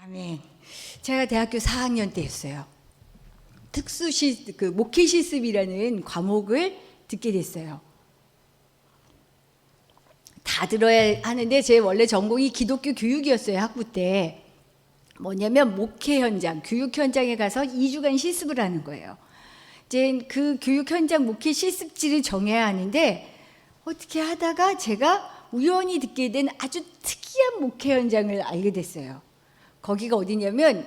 아멘. 제가 대학교 4학년 때였어요. 목회 실습이라는 과목을 듣게 됐어요. 다 들어야 하는데 제 원래 전공이 기독교 교육이었어요. 학부 때. 뭐냐면 목회 현장, 교육 현장에 가서 2주간 실습을 하는 거예요. 이제 그 교육 현장 목회 실습지를 정해야 하는데 어떻게 하다가 제가 우연히 듣게 된 아주 특이한 목회 현장을 알게 됐어요. 거기가 어디냐면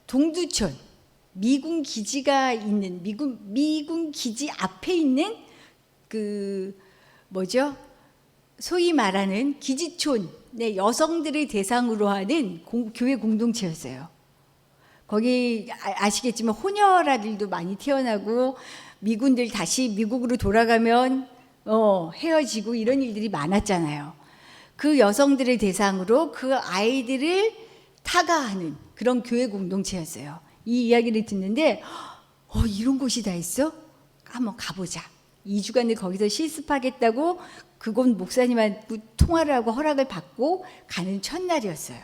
동두천 미군 기지가 있는 미군 기지 앞에 있는 소위 말하는 기지촌의 여성들을 대상으로 하는 교회 공동체였어요. 거기 아시겠지만 혼혈아들도 많이 태어나고 미군들 다시 미국으로 돌아가면 헤어지고 이런 일들이 많았잖아요. 그 여성들을 대상으로 그 아이들을 타가하는 그런 교회 공동체였어요. 이 이야기를 듣는데 이런 곳이 다 있어? 한번 가보자. 2주간을 거기서 실습하겠다고 그곳 목사님하고 통화를 하고 허락을 받고 가는 첫날이었어요.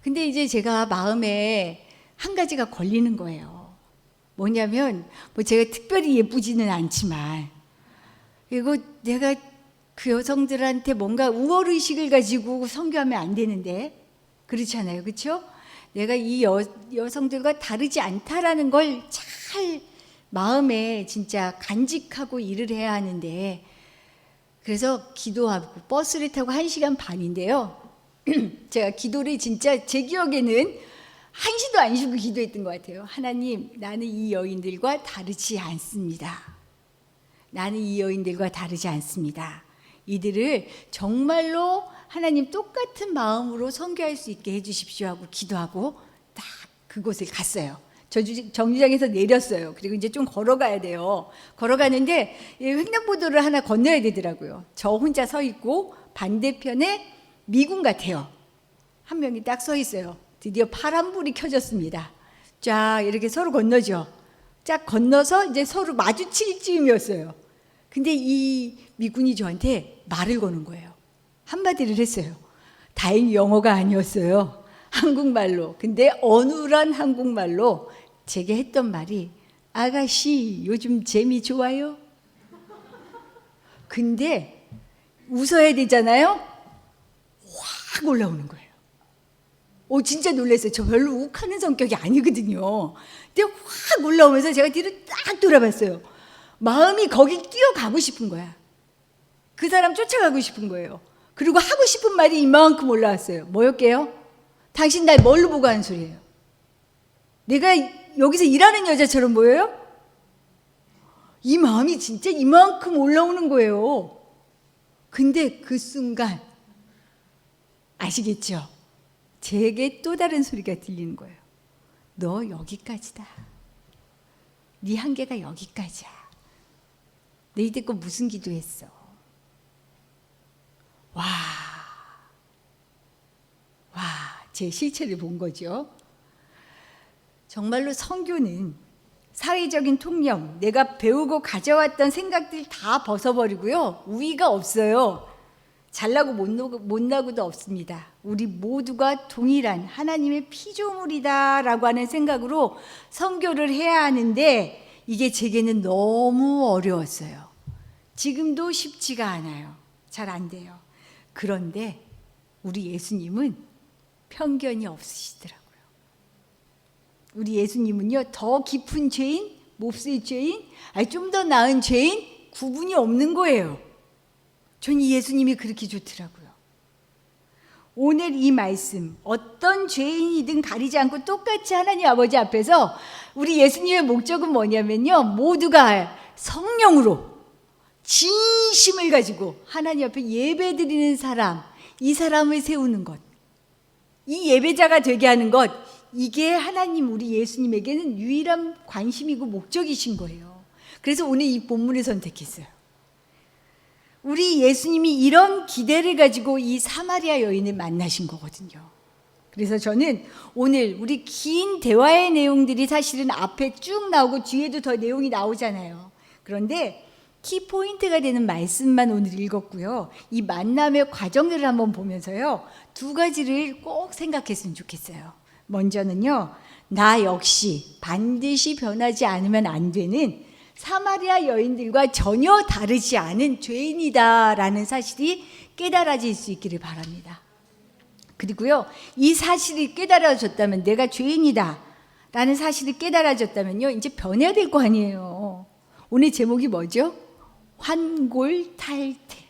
근데 이제 제가 마음에 한 가지가 걸리는 거예요. 뭐냐면 제가 특별히 예쁘지는 않지만 그리고 내가 그 여성들한테 뭔가 우월의식을 가지고 선교하면 안 되는데 그렇잖아요. 그렇죠? 내가 이 여성들과 다르지 않다라는 걸 잘 마음에 진짜 간직하고 일을 해야 하는데 그래서 기도하고 버스를 타고 1시간 반인데요. 제가 기도를 진짜 제 기억에는 1시도 안 쉬고 기도했던 것 같아요. 하나님, 나는 이 여인들과 다르지 않습니다. 나는 이 여인들과 다르지 않습니다. 이들을 정말로 하나님 똑같은 마음으로 선교할 수 있게 해주십시오 하고 기도하고 딱 그곳을 갔어요. 정류장에서 내렸어요. 그리고 이제 좀 걸어가야 돼요. 걸어가는데 횡단보도를 하나 건너야 되더라고요. 저 혼자 서 있고 반대편에 미군 같아요. 한 명이 딱 서 있어요. 드디어 파란불이 켜졌습니다. 쫙 이렇게 서로 건너죠. 쫙 건너서 이제 서로 마주칠 즈음이었어요. 근데 이 미군이 저한테 말을 거는 거예요. 한마디를 했어요. 다행히 영어가 아니었어요. 한국말로. 근데 어눌한 한국말로 제게 했던 말이 아가씨 요즘 재미 좋아요? 근데 웃어야 되잖아요. 확 올라오는 거예요. 진짜 놀랐어요. 저 별로 욱하는 성격이 아니거든요. 근데 확 올라오면서 제가 뒤로 딱 돌아봤어요. 마음이 거기 뛰어가고 싶은 거야. 그 사람 쫓아가고 싶은 거예요. 그리고 하고 싶은 말이 이만큼 올라왔어요. 뭐였게요? 당신 날 뭘로 보고 하는 소리예요? 내가 여기서 일하는 여자처럼 보여요? 이 마음이 진짜 이만큼 올라오는 거예요. 근데 그 순간 아시겠죠? 제게 또 다른 소리가 들리는 거예요. 너 여기까지다. 네 한계가 여기까지야. 너 이때껏 무슨 기도했어? 제 실체를 본 거죠. 정말로 선교는 사회적인 통념, 내가 배우고 가져왔던 생각들 다 벗어버리고요. 우위가 없어요. 잘나고 못나고도 없습니다. 우리 모두가 동일한 하나님의 피조물이다라고 하는 생각으로 선교를 해야 하는데 이게 제게는 너무 어려웠어요. 지금도 쉽지가 않아요. 잘 안 돼요. 그런데 우리 예수님은 편견이 없으시더라고요. 우리 예수님은요, 더 깊은 죄인, 몹쓸 죄인, 좀 더 나은 죄인, 구분이 없는 거예요. 전 이 예수님이 그렇게 좋더라고요. 오늘 이 말씀, 어떤 죄인이든 가리지 않고 똑같이 하나님 아버지 앞에서 우리 예수님의 목적은 뭐냐면요, 모두가 성령으로 진심을 가지고 하나님 앞에 예배드리는 사람, 이 사람을 세우는 것, 이 예배자가 되게 하는 것, 이게 하나님 우리 예수님에게는 유일한 관심이고 목적이신 거예요. 그래서 오늘 이 본문을 선택했어요. 우리 예수님이 이런 기대를 가지고 이 사마리아 여인을 만나신 거거든요. 그래서 저는 오늘 우리 긴 대화의 내용들이 사실은 앞에 쭉 나오고 뒤에도 더 내용이 나오잖아요. 그런데 키포인트가 되는 말씀만 오늘 읽었고요. 이 만남의 과정을 한번 보면서요, 2가지를 꼭 생각했으면 좋겠어요. 먼저는요, 나 역시 반드시 변하지 않으면 안 되는 사마리아 여인들과 전혀 다르지 않은 죄인이다라는 사실이 깨달아질 수 있기를 바랍니다. 그리고요, 이 사실이 깨달아졌다면, 내가 죄인이다 라는 사실이 깨달아졌다면요, 이제 변해야 될 거 아니에요. 오늘 제목이 뭐죠? 환골탈태.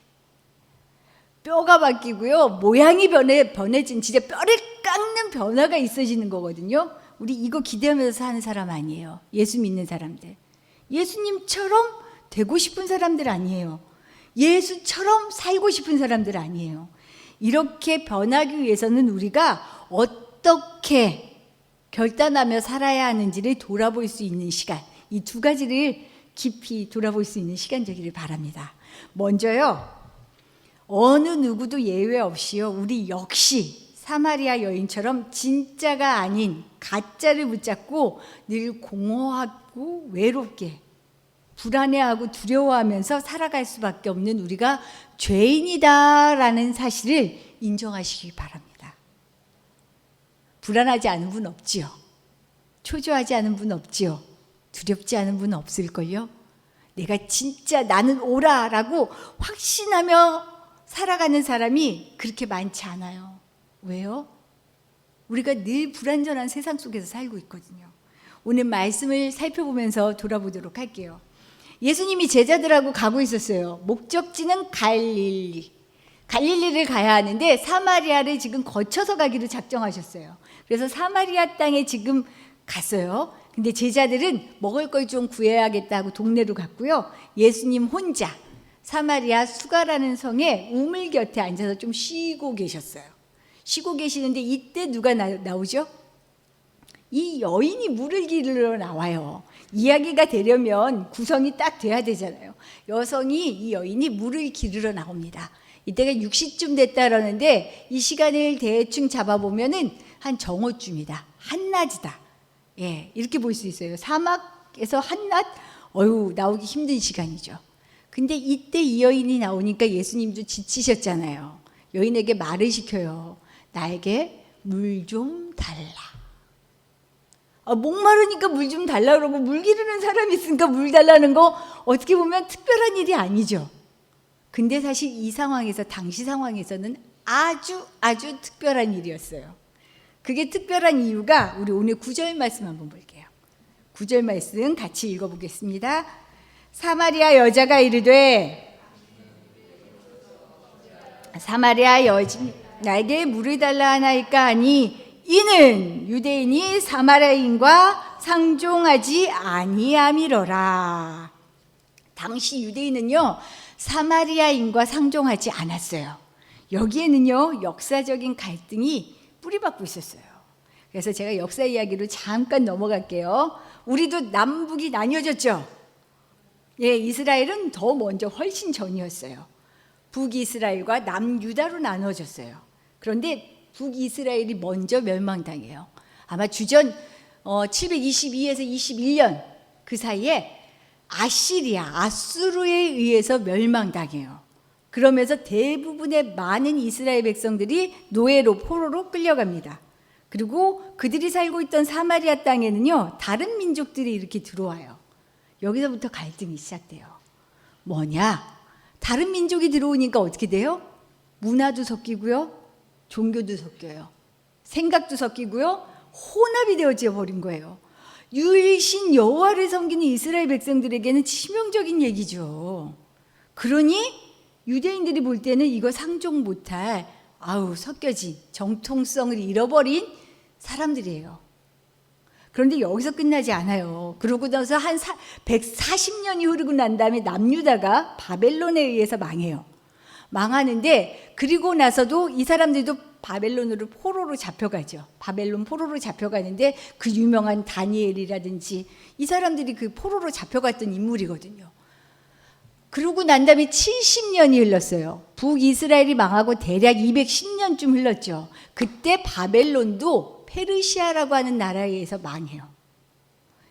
뼈가 바뀌고요, 모양이 변해진, 진짜 뼈를 깎는 변화가 있어지는 거거든요. 우리 이거 기대하면서 사는 사람 아니에요. 예수 믿는 사람들. 예수님처럼 되고 싶은 사람들 아니에요. 예수처럼 살고 싶은 사람들 아니에요. 이렇게 변하기 위해서는 우리가 어떻게 결단하며 살아야 하는지를 돌아볼 수 있는 시간, 이 두 가지를 깊이 돌아볼 수 있는 시간 되기를 바랍니다. 먼저요, 어느 누구도 예외 없이요, 우리 역시 사마리아 여인처럼 진짜가 아닌 가짜를 붙잡고 늘 공허하고 외롭게 불안해하고 두려워하면서 살아갈 수밖에 없는 우리가 죄인이다라는 사실을 인정하시기 바랍니다. 불안하지 않은 분 없지요? 초조하지 않은 분 없지요? 두렵지 않은 분 없을걸요? 내가 진짜 나는 옳아라고 확신하며 살아가는 사람이 그렇게 많지 않아요. 왜요? 우리가 늘 불완전한 세상 속에서 살고 있거든요. 오늘 말씀을 살펴보면서 돌아보도록 할게요. 예수님이 제자들하고 가고 있었어요. 목적지는 갈릴리를 가야 하는데 사마리아를 지금 거쳐서 가기로 작정하셨어요. 그래서 사마리아 땅에 지금 갔어요. 근데 제자들은 먹을 걸 좀 구해야겠다 하고 동네로 갔고요. 예수님 혼자 사마리아 수가라는 성에 우물 곁에 앉아서 좀 쉬고 계셨어요. 쉬고 계시는데 이때 누가 나오죠? 이 여인이 물을 기르러 나와요. 이야기가 되려면 구성이 딱 돼야 되잖아요. 이 여인이 물을 기르러 나옵니다. 이때가 6시쯤 됐다 그러는데 이 시간을 대충 잡아보면은 한 정오쯤이다. 한낮이다. 예, 이렇게 볼 수 있어요. 사막에서 한낮? 나오기 힘든 시간이죠. 근데 이때 이 여인이 나오니까 예수님도 지치셨잖아요. 여인에게 말을 시켜요. 나에게 물 좀 달라. 목마르니까 물 좀 달라 그러고 물 기르는 사람이 있으니까 물 달라는 거 어떻게 보면 특별한 일이 아니죠. 근데 사실 이 상황에서, 당시 상황에서는 아주 특별한 일이었어요. 그게 특별한 이유가 우리 오늘 9절 말씀 한번 볼게요. 9절 말씀 같이 읽어보겠습니다. 사마리아 여자가 이르되 사마리아 여인 나에게 물을 달라 하나이까 하니 이는 유대인이 사마리아인과 상종하지 아니함이로라. 당시 유대인은요, 사마리아인과 상종하지 않았어요. 여기에는요, 역사적인 갈등이 뿌리박고 있었어요. 그래서 제가 역사 이야기로 잠깐 넘어갈게요. 우리도 남북이 나뉘어졌죠. 예, 이스라엘은 더 먼저 훨씬 전이었어요. 북이스라엘과 남유다로 나눠졌어요. 그런데 북이스라엘이 먼저 멸망당해요. 아마 주전 722에서 21년 그 사이에 아수르에 의해서 멸망당해요. 그러면서 대부분의 많은 이스라엘 백성들이 노예로, 포로로 끌려갑니다. 그리고 그들이 살고 있던 사마리아 땅에는요, 다른 민족들이 이렇게 들어와요. 여기서부터 갈등이 시작돼요. 뭐냐? 다른 민족이 들어오니까 어떻게 돼요? 문화도 섞이고요, 종교도 섞여요, 생각도 섞이고요, 혼합이 되어져 버린 거예요. 유일신 여호와를 섬기는 이스라엘 백성들에게는 치명적인 얘기죠. 그러니 유대인들이 볼 때는 이거 상종 못할 섞여진 정통성을 잃어버린 사람들이에요. 그런데 여기서 끝나지 않아요. 그러고 나서 한 140년이 흐르고 난 다음에 남유다가 바벨론에 의해서 망해요. 망하는데 그리고 나서도 이 사람들도 바벨론으로 포로로 잡혀가죠. 바벨론 포로로 잡혀가는데 그 유명한 다니엘이라든지 이 사람들이 그 포로로 잡혀갔던 인물이거든요. 그러고 난 다음에 70년이 흘렀어요. 북이스라엘이 망하고 대략 210년쯤 흘렀죠. 그때 바벨론도 페르시아라고 하는 나라에 의해서 망해요.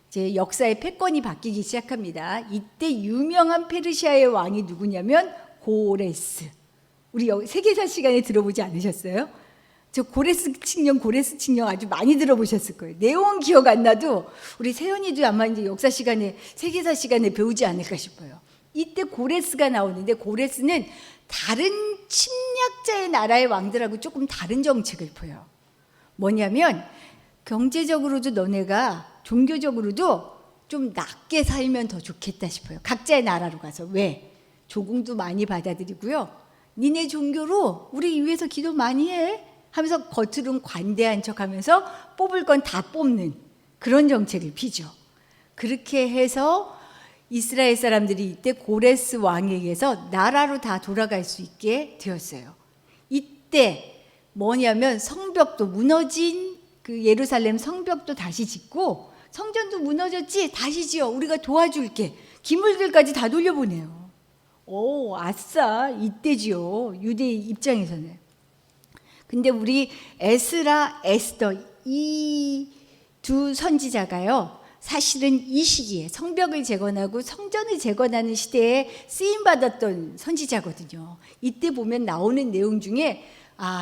이제 역사의 패권이 바뀌기 시작합니다. 이때 유명한 페르시아의 왕이 누구냐면 고레스. 우리 세계사 시간에 들어보지 않으셨어요? 저 고레스 칙령 아주 많이 들어보셨을 거예요. 내용은 기억 안 나도 우리 세연이도 아마 이제 역사 시간에, 세계사 시간에 배우지 않을까 싶어요. 이때 고레스가 나오는데, 고레스는 다른 침략자의 나라의 왕들하고 조금 다른 정책을 펴요. 뭐냐면 경제적으로도 너네가 종교적으로도 좀 낮게 살면 더 좋겠다 싶어요. 각자의 나라로 가서. 왜? 조공도 많이 받아들이고요. 니네 종교로 우리 위해서 기도 많이 해 하면서 겉으로는 관대한 척하면서 뽑을 건 다 뽑는 그런 정책을 피죠. 그렇게 해서 이스라엘 사람들이 이때 고레스 왕에게서 나라로 다 돌아갈 수 있게 되었어요. 이때 뭐냐면 성벽도 무너진 그 예루살렘 성벽도 다시 짓고, 성전도 무너졌지? 다시 지어. 우리가 도와줄게. 기물들까지 다 돌려보내요. 오, 아싸, 이때지요. 유대 입장에서는. 근데 우리 에스라, 에스더 이 두 선지자가요, 사실은 이 시기에 성벽을 재건하고 성전을 재건하는 시대에 쓰임받았던 선지자거든요. 이때 보면 나오는 내용 중에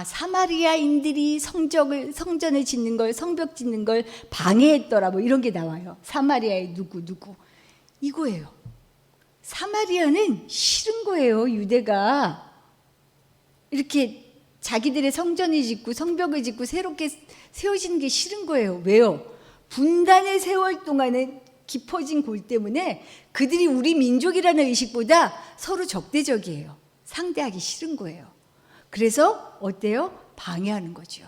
사마리아인들이 성전을 짓는 걸, 성벽 짓는 걸 방해했더라, 뭐 이런 게 나와요. 사마리아의 누구 이거예요. 사마리아는 싫은 거예요. 유대가 이렇게 자기들의 성전을 짓고 성벽을 짓고 새롭게 세워지는 게 싫은 거예요. 왜요? 분단의 세월 동안에 깊어진 골 때문에 그들이 우리 민족이라는 의식보다 서로 적대적이에요. 상대하기 싫은 거예요. 그래서 어때요? 방해하는 거죠.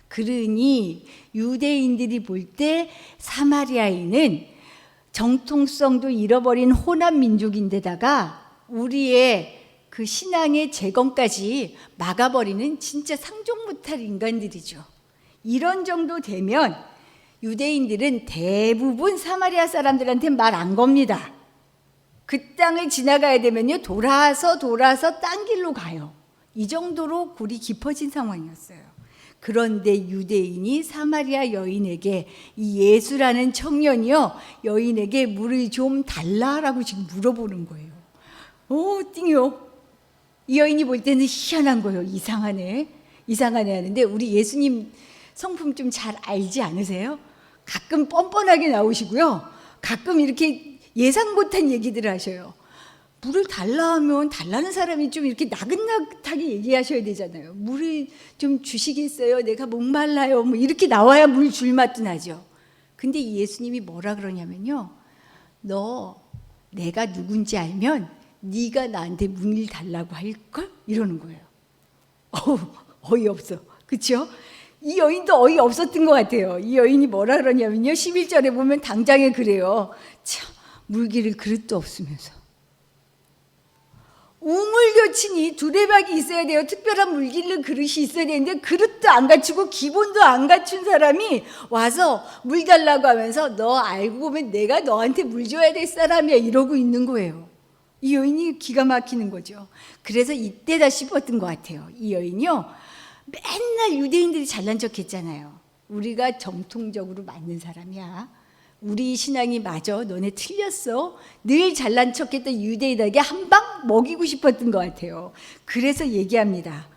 그러니 유대인들이 볼 때 사마리아인은 정통성도 잃어버린 호남 민족인데다가 우리의 그 신앙의 재건까지 막아버리는 진짜 상종 못할 인간들이죠. 이런 정도 되면 유대인들은 대부분 사마리아 사람들한테 말 안 겁니다. 그 땅을 지나가야 되면요, 돌아서 딴 길로 가요. 이 정도로 골이 깊어진 상황이었어요. 그런데 유대인이 사마리아 여인에게, 이 예수라는 청년이요, 여인에게 물을 좀 달라라고 지금 물어보는 거예요. 띵요. 이 여인이 볼 때는 희한한 거예요. 이상하네 하는데, 우리 예수님 성품 좀 잘 알지 않으세요? 가끔 뻔뻔하게 나오시고요, 가끔 이렇게 예상 못한 얘기들을 하셔요. 물을 달라 하면 달라는 사람이 좀 이렇게 나긋나긋하게 얘기하셔야 되잖아요. 물을 좀 주시겠어요? 내가 목말라요. 뭐 이렇게 나와야 물 줄 맛도 나죠. 근데 예수님이 뭐라 그러냐면요, 너 내가 누군지 알면 네가 나한테 물 달라고 할걸? 이러는 거예요. 어이없어. 그렇죠? 이 여인도 어이없었던 것 같아요. 이 여인이 뭐라 그러냐면요, 11절에 보면 당장에 그래요. 참, 물기를 그릇도 없으면서. 우물교친이 두레박이 있어야 돼요. 특별한 물기를 그릇이 있어야 되는데 그릇도 안 갖추고 기본도 안 갖춘 사람이 와서 물 달라고 하면서 너 알고 보면 내가 너한테 물 줘야 될 사람이야, 이러고 있는 거예요. 이 여인이 기가 막히는 거죠. 그래서 이때다 싶었던 것 같아요. 이 여인이요, 맨날 유대인들이 잘난 척 했잖아요. 우리가 정통적으로 맞는 사람이야, 우리 신앙이 맞아, 너네 틀렸어, 늘 잘난 척했던 유대인에게 한 방 먹이고 싶었던 것 같아요. 그래서 얘기합니다.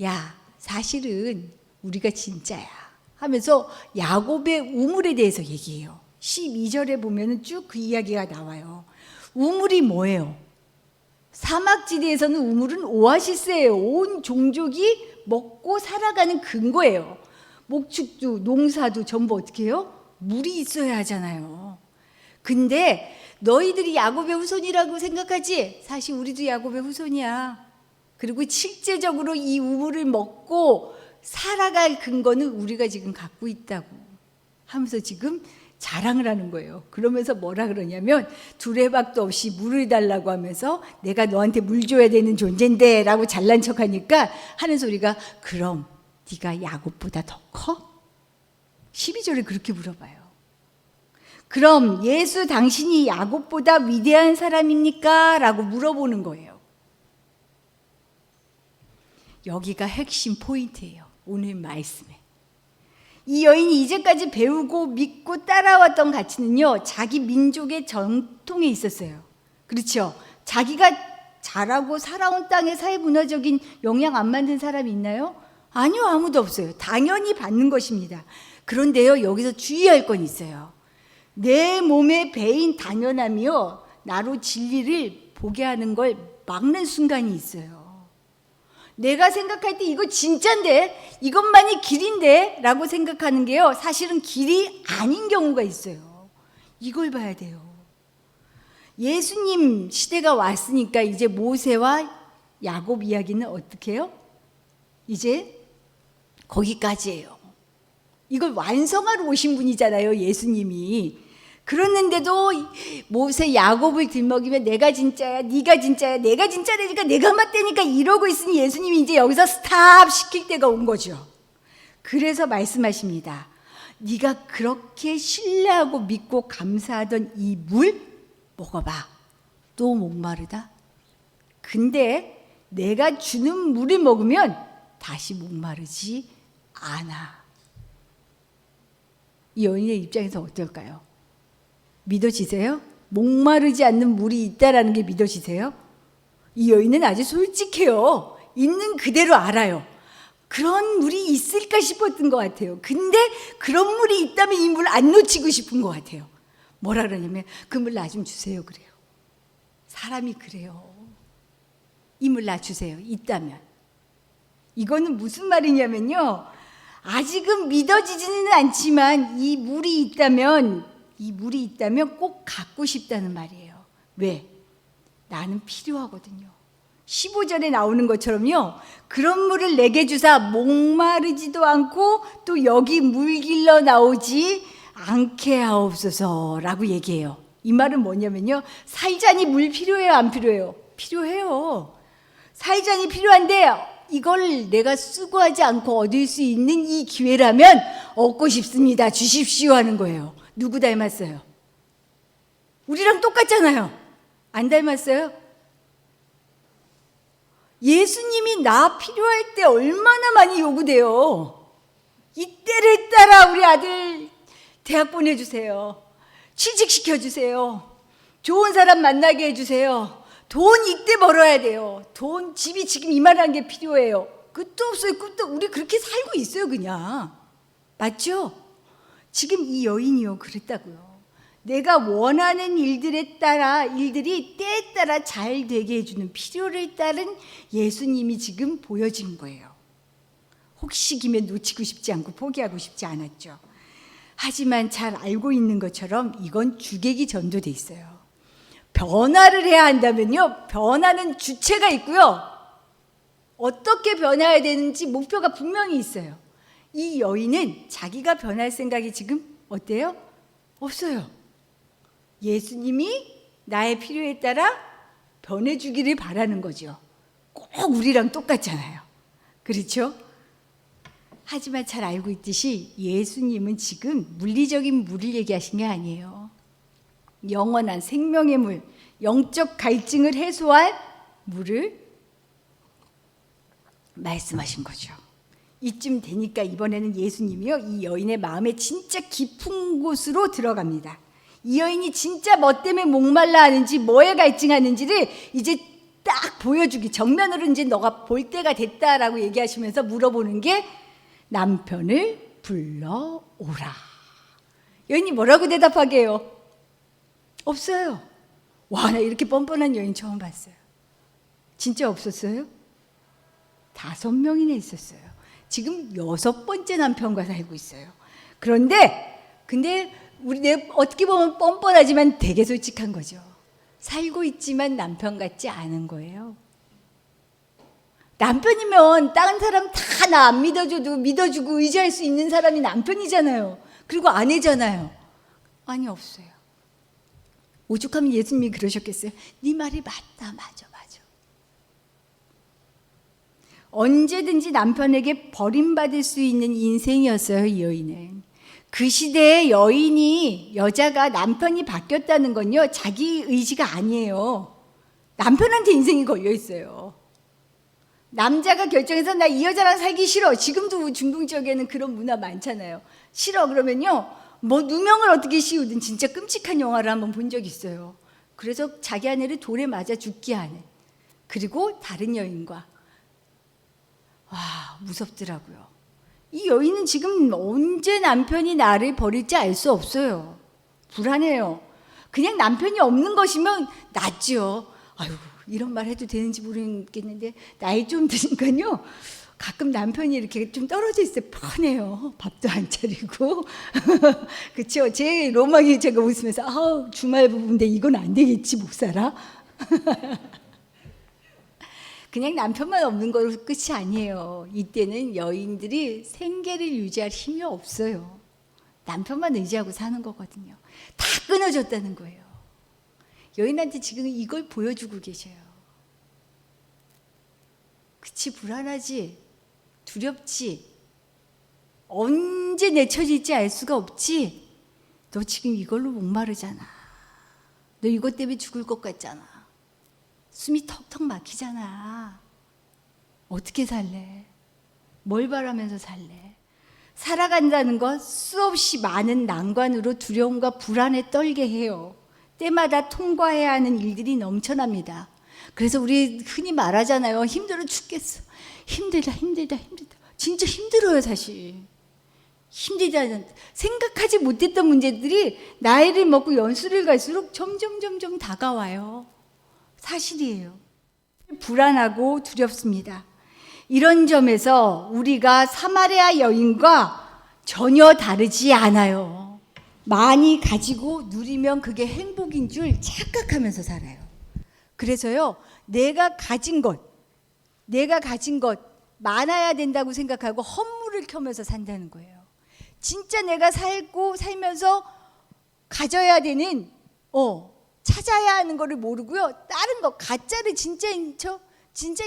야, 사실은 우리가 진짜야 하면서 야곱의 우물에 대해서 얘기해요. 12절에 보면 쭉 그 이야기가 나와요. 우물이 뭐예요? 사막지대에서는 우물은 오아시스예요. 온 종족이 먹고 살아가는 근거예요. 목축도 농사도 전부 어떻게 해요? 물이 있어야 하잖아요. 근데 너희들이 야곱의 후손이라고 생각하지? 사실 우리도 야곱의 후손이야. 그리고 실제적으로 이 우물을 먹고 살아갈 근거는 우리가 지금 갖고 있다고 하면서 지금 자랑을 하는 거예요. 그러면서 뭐라 그러냐면 두레박도 없이 물을 달라고 하면서 내가 너한테 물 줘야 되는 존재인데 라고 잘난 척하니까 하는 소리가, 그럼 네가 야곱보다 더 커? 12절에 그렇게 물어봐요. 그럼 예수 당신이 야곱보다 위대한 사람입니까? 라고 물어보는 거예요. 여기가 핵심 포인트예요, 오늘 말씀에. 이 여인이 이제까지 배우고 믿고 따라왔던 가치는요, 자기 민족의 전통에 있었어요. 그렇죠? 자기가 자라고 살아온 땅의 사회 문화적인 영향 안 만든 사람이 있나요? 아니요, 아무도 없어요. 당연히 받는 것입니다. 그런데요, 여기서 주의할 건 있어요. 내 몸의 배인 당연함이요, 나로 진리를 보게 하는 걸 막는 순간이 있어요. 내가 생각할 때 이거 진짠데, 이것만이 길인데 라고 생각하는 게요, 사실은 길이 아닌 경우가 있어요. 이걸 봐야 돼요. 예수님 시대가 왔으니까 이제 모세와 야곱 이야기는 어떻게 해요? 이제 거기까지예요. 이걸 완성하러 오신 분이잖아요, 예수님이. 그랬는데도 모세 야곱을 들먹이면 내가 진짜야, 네가 진짜야, 내가 진짜라니까, 내가 맞다니까 이러고 있으니 예수님이 이제 여기서 스탑 시킬 때가 온 거죠. 그래서 말씀하십니다. 네가 그렇게 신뢰하고 믿고 감사하던 이 물 먹어봐. 또 목마르다? 근데 내가 주는 물을 먹으면 다시 목마르지 않아. 이 여인의 입장에서 어떨까요? 믿어지세요? 목마르지 않는 물이 있다라는 게 믿어지세요? 이 여인은 아주 솔직해요. 있는 그대로 알아요. 그런 물이 있을까 싶었던 것 같아요. 근데 그런 물이 있다면 이 물 안 놓치고 싶은 것 같아요. 뭐라 그러냐면 그 물 나 좀 주세요 그래요. 사람이 그래요. 이 물 나 주세요. 있다면. 이거는 무슨 말이냐면요, 아직은 믿어지지는 않지만 이 물이 있다면 꼭 갖고 싶다는 말이에요. 왜? 나는 필요하거든요. 15절에 나오는 것처럼요, 그런 물을 내게 주사 목마르지도 않고 또 여기 물 길러 나오지 않게 하옵소서라고 얘기해요. 이 말은 뭐냐면요, 살자니 물 필요해요, 안 필요해요? 필요해요. 살자니 필요한데 이걸 내가 수고하지 않고 얻을 수 있는 이 기회라면 얻고 싶습니다. 주십시오 하는 거예요. 누구 닮았어요? 우리랑 똑같잖아요. 안 닮았어요? 예수님이 나 필요할 때 얼마나 많이 요구돼요. 이때를 따라 우리 아들 대학 보내주세요. 취직시켜주세요. 좋은 사람 만나게 해주세요. 돈 이때 벌어야 돼요. 돈, 집이 지금 이만한 게 필요해요. 끝도 없어요. 끝도. 우리 그렇게 살고 있어요, 그냥. 맞죠? 지금 이 여인이요, 그랬다고요. 내가 원하는 일들이 때에 따라 잘 되게 해주는 필요를 따른 예수님이 지금 보여진 거예요. 혹시 기회 놓치고 싶지 않고 포기하고 싶지 않았죠. 하지만 잘 알고 있는 것처럼 이건 주객이 전도돼 있어요. 변화를 해야 한다면요, 변화는 주체가 있고요, 어떻게 변화해야 되는지 목표가 분명히 있어요. 이 여인은 자기가 변할 생각이 지금 어때요? 없어요. 예수님이 나의 필요에 따라 변해주기를 바라는 거죠. 꼭 우리랑 똑같잖아요. 그렇죠? 하지만 잘 알고 있듯이 예수님은 지금 물리적인 물을 얘기하신 게 아니에요. 영원한 생명의 물, 영적 갈증을 해소할 물을 말씀하신 거죠. 이쯤 되니까 이번에는 예수님이요, 이 여인의 마음에 진짜 깊은 곳으로 들어갑니다. 이 여인이 진짜 뭐 때문에 목말라 하는지, 뭐에 갈증하는지를 이제 딱 보여주기, 정면으로 이제 너가 볼 때가 됐다라고 얘기하시면서 물어보는 게 남편을 불러오라. 여인이 뭐라고 대답하게요? 없어요. 와, 나 이렇게 뻔뻔한 여인 처음 봤어요. 진짜 없었어요? 5명이나 있었어요. 지금 6번째 남편과 살고 있어요. 근데 어떻게 보면 뻔뻔하지만 되게 솔직한 거죠. 살고 있지만 남편 같지 않은 거예요. 남편이면 다른 사람 다 나 안 믿어줘도 믿어주고 의지할 수 있는 사람이 남편이잖아요. 그리고 아내잖아요. 아니, 없어요. 오죽하면 예수님이 그러셨겠어요? 네 말이 맞다. 맞아. 언제든지 남편에게 버림받을 수 있는 인생이었어요, 이 여인은. 그 시대의 여자가 남편이 바뀌었다는 건요, 자기 의지가 아니에요. 남편한테 인생이 걸려 있어요. 남자가 결정해서 나 이 여자랑 살기 싫어. 지금도 중동 지역에는 그런 문화 많잖아요. 싫어 그러면요, 뭐 누명을 어떻게 씌우든 진짜 끔찍한 영화를 한번 본 적이 있어요. 그래서 자기 아내를 돌에 맞아 죽게 하는, 그리고 다른 여인과, 와, 무섭더라고요. 이 여인은 지금 언제 남편이 나를 버릴지 알 수 없어요. 불안해요. 그냥 남편이 없는 것이면 낫죠. 아유, 이런 말 해도 되는지 모르겠는데 나이 좀 드니까요. 가끔 남편이 이렇게 좀 떨어져 있을 때 편해요. 밥도 안 차리고. 그렇죠. 제 로망이 제가 웃으면서 주말 부부인데 이건 안 되겠지, 목사라. 그냥 남편만 없는 걸로 끝이 아니에요. 이때는 여인들이 생계를 유지할 힘이 없어요. 남편만 의지하고 사는 거거든요. 다 끊어졌다는 거예요. 여인한테 지금 이걸 보여주고 계셔요. 그치, 불안하지? 두렵지? 언제 내쳐질지 알 수가 없지? 너 지금 이걸로 목마르잖아. 너 이것 때문에 죽을 것 같잖아. 숨이 턱턱 막히잖아. 어떻게 살래? 뭘 바라면서 살래? 살아간다는 것 수없이 많은 난관으로 두려움과 불안에 떨게 해요. 때마다 통과해야 하는 일들이 넘쳐납니다. 그래서 우리 흔히 말하잖아요. 힘들어 죽겠어. 힘들다. 진짜 힘들어요, 사실. 힘들다는 생각하지 못했던 문제들이 나이를 먹고 연수를 갈수록 점점 다가와요. 사실이에요. 불안하고 두렵습니다. 이런 점에서 우리가 사마리아 여인과 전혀 다르지 않아요. 많이 가지고 누리면 그게 행복인 줄 착각하면서 살아요. 그래서요, 내가 가진 것 많아야 된다고 생각하고 헛물을 켜면서 산다는 거예요. 진짜 내가 살면서 가져야 되는 찾아야 하는 거를 모르고요. 다른 거 가짜를 진짜인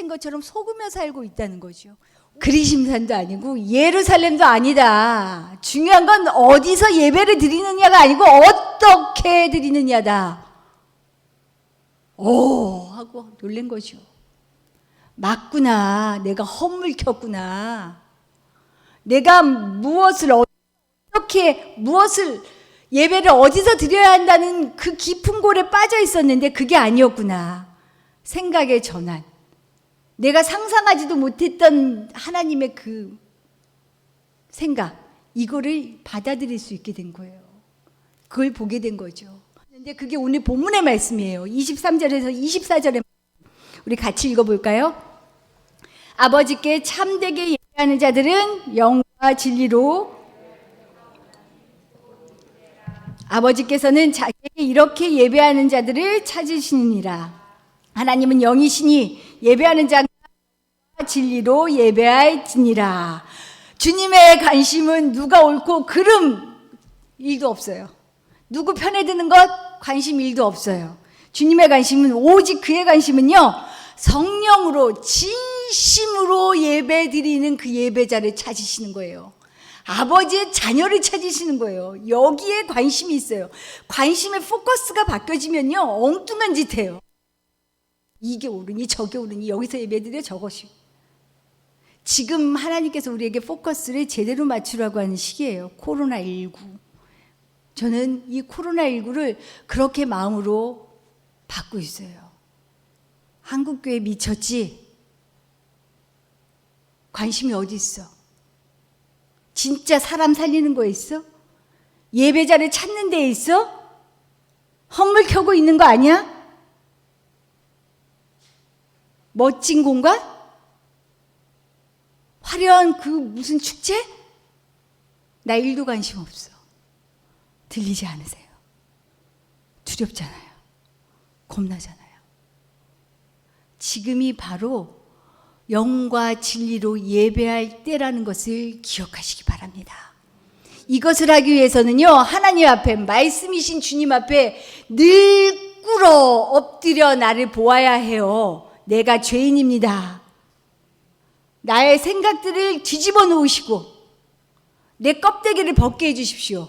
것처럼 속으며 살고 있다는 거죠. 그리심산도 아니고 예루살렘도 아니다. 중요한 건 어디서 예배를 드리느냐가 아니고 어떻게 드리느냐다. 하고 놀란 거죠. 맞구나. 내가 헛물 켰구나. 내가 무엇을 예배를 어디서 드려야 한다는 그 깊은 골에 빠져 있었는데 그게 아니었구나. 생각의 전환. 내가 상상하지도 못했던 하나님의 그 생각, 이거를 받아들일 수 있게 된 거예요. 그걸 보게 된 거죠. 근데 그게 오늘 본문의 말씀이에요. 23절에서 24절에 우리 같이 읽어볼까요? 아버지께 참되게 예배하는 자들은 영과 진리로 아버지께서는 자기에게 이렇게 예배하는 자들을 찾으시느니라. 하나님은 영이시니 예배하는 자가 진리로 예배할지니라. 주님의 관심은 누가 옳고 그름 일도 없어요. 누구 편에 드는 것 관심 일도 없어요. 주님의 관심은 오직 그의 관심은요, 성령으로 진심으로 예배 드리는 그 예배자를 찾으시는 거예요. 아버지의 자녀를 찾으시는 거예요. 여기에 관심이 있어요. 관심의 포커스가 바뀌어지면요, 엉뚱한 짓 해요. 이게 옳으니 저게 옳으니 여기서 예배드려 저것이. 지금 하나님께서 우리에게 포커스를 제대로 맞추라고 하는 시기예요. 코로나19. 저는 이 코로나19를 그렇게 마음으로 받고 있어요. 한국교회 미쳤지? 관심이 어디 있어? 진짜 사람 살리는 거에 있어? 예배자를 찾는 데에 있어? 헛물 켜고 있는 거 아니야? 멋진 공간? 화려한 그 무슨 축제? 나 일도 관심 없어. 들리지 않으세요? 두렵잖아요. 겁나잖아요. 지금이 바로 영과 진리로 예배할 때라는 것을 기억하시기 바랍니다. 이것을 하기 위해서는요, 하나님 앞에, 말씀이신 주님 앞에 늘 꿇어 엎드려 나를 보아야 해요. 내가 죄인입니다. 나의 생각들을 뒤집어 놓으시고 내 껍데기를 벗게 해주십시오.